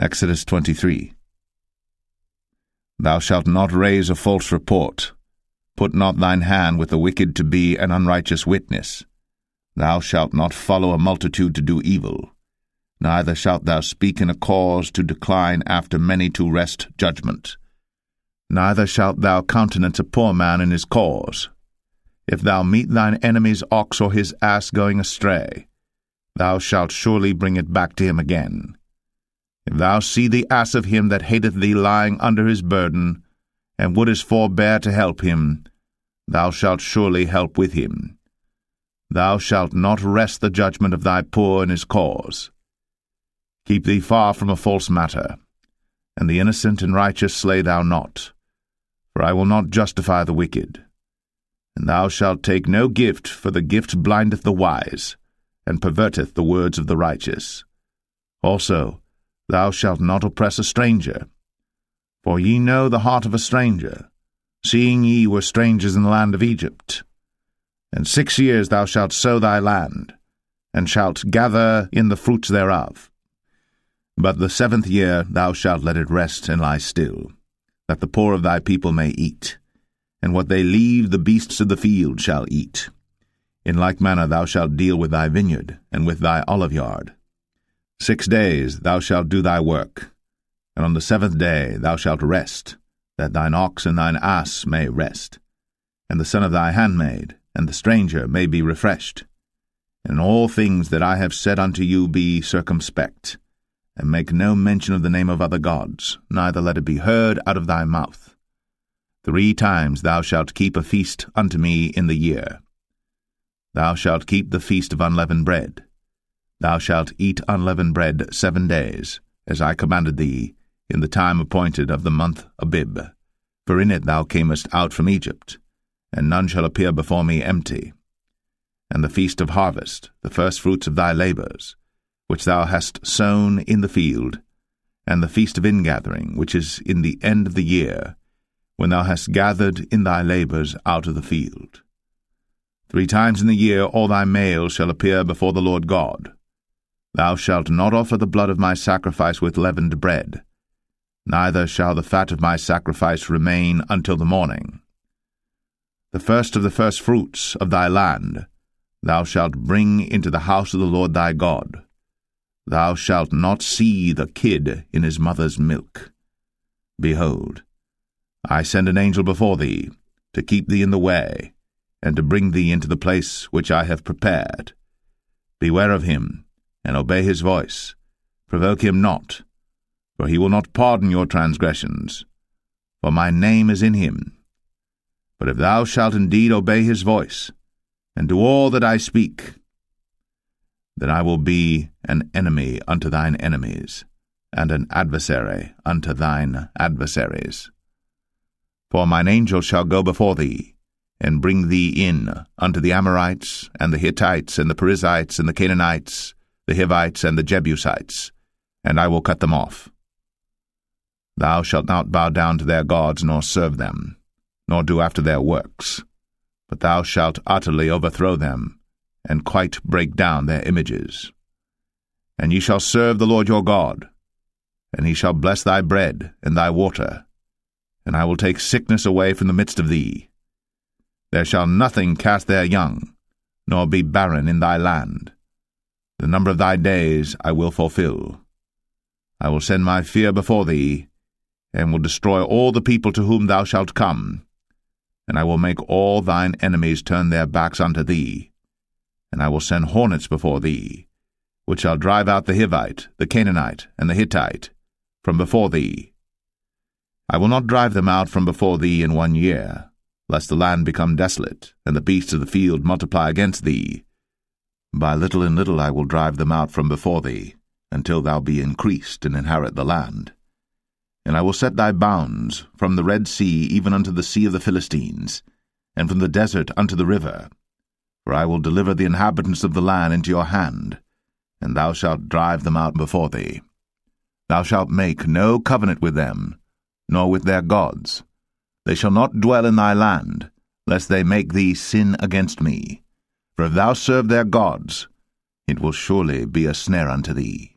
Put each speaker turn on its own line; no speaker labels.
Exodus 23. Thou shalt not raise a false report. Put not thine hand with the wicked to be an unrighteous witness. Thou shalt not follow a multitude to do evil. Neither shalt thou speak in a cause to decline after many to wrest judgment. Neither shalt thou countenance a poor man in his cause. If thou meet thine enemy's ox or his ass going astray, thou shalt surely bring it back to him again. If thou see the ass of him that hateth thee lying under his burden, and wouldest forbear to help him, thou shalt surely help with him. Thou shalt not wrest the judgment of thy poor in his cause. Keep thee far from a false matter, and the innocent and righteous slay thou not, for I will not justify the wicked. And thou shalt take no gift, for the gift blindeth the wise, and perverteth the words of the righteous. Also, thou shalt not oppress a stranger. For ye know the heart of a stranger, seeing ye were strangers in the land of Egypt. And 6 years thou shalt sow thy land, and shalt gather in the fruits thereof. But the 7th year thou shalt let it rest and lie still, that the poor of thy people may eat, and what they leave the beasts of the field shall eat. In like manner thou shalt deal with thy vineyard, and with thy oliveyard. 6 days thou shalt do thy work, and on the 7th day thou shalt rest, that thine ox and thine ass may rest, and the son of thy handmaid, and the stranger may be refreshed. And in all things that I have said unto you be circumspect, and make no mention of the name of other gods, neither let it be heard out of thy mouth. 3 times thou shalt keep a feast unto me in the year. Thou shalt keep the feast of unleavened bread. Thou shalt eat unleavened bread 7 days, as I commanded thee, in the time appointed of the month Abib. For in it thou camest out from Egypt, and none shall appear before me empty. And the feast of harvest, the firstfruits of thy labours, which thou hast sown in the field, and the feast of ingathering, which is in the end of the year, when thou hast gathered in thy labours out of the field. 3 times in the year all thy males shall appear before the Lord God. Thou shalt not offer the blood of my sacrifice with leavened bread, neither shall the fat of my sacrifice remain until the morning. The first of the firstfruits of thy land thou shalt bring into the house of the Lord thy God. Thou shalt not see the kid in his mother's milk. Behold, I send an angel before thee, to keep thee in the way, and to bring thee into the place which I have prepared. Beware of him, and obey his voice. Provoke him not, for he will not pardon your transgressions, for my name is in him. But if thou shalt indeed obey his voice, and do all that I speak, then I will be an enemy unto thine enemies, and an adversary unto thine adversaries. For mine angel shall go before thee, and bring thee in unto the Amorites, and the Hittites, and the Perizzites, and the Canaanites, the Hivites, and the Jebusites, and I will cut them off. Thou shalt not bow down to their gods, nor serve them, nor do after their works, but thou shalt utterly overthrow them, and quite break down their images. And ye shall serve the Lord your God, and he shall bless thy bread and thy water, and I will take sickness away from the midst of thee. There shall nothing cast their young, nor be barren in thy land. The number of thy days I will fulfill. I will send my fear before thee, and will destroy all the people to whom thou shalt come, and I will make all thine enemies turn their backs unto thee, and I will send hornets before thee, which shall drive out the Hivite, the Canaanite, and the Hittite from before thee. I will not drive them out from before thee in 1 year, lest the land become desolate, and the beasts of the field multiply against thee. By little and little I will drive them out from before thee, until thou be increased and inherit the land. And I will set thy bounds from the Red Sea even unto the sea of the Philistines, and from the desert unto the river. For I will deliver the inhabitants of the land into your hand, and thou shalt drive them out before thee. Thou shalt make no covenant with them, nor with their gods. They shall not dwell in thy land, lest they make thee sin against me. For if thou serve their gods, it will surely be a snare unto thee.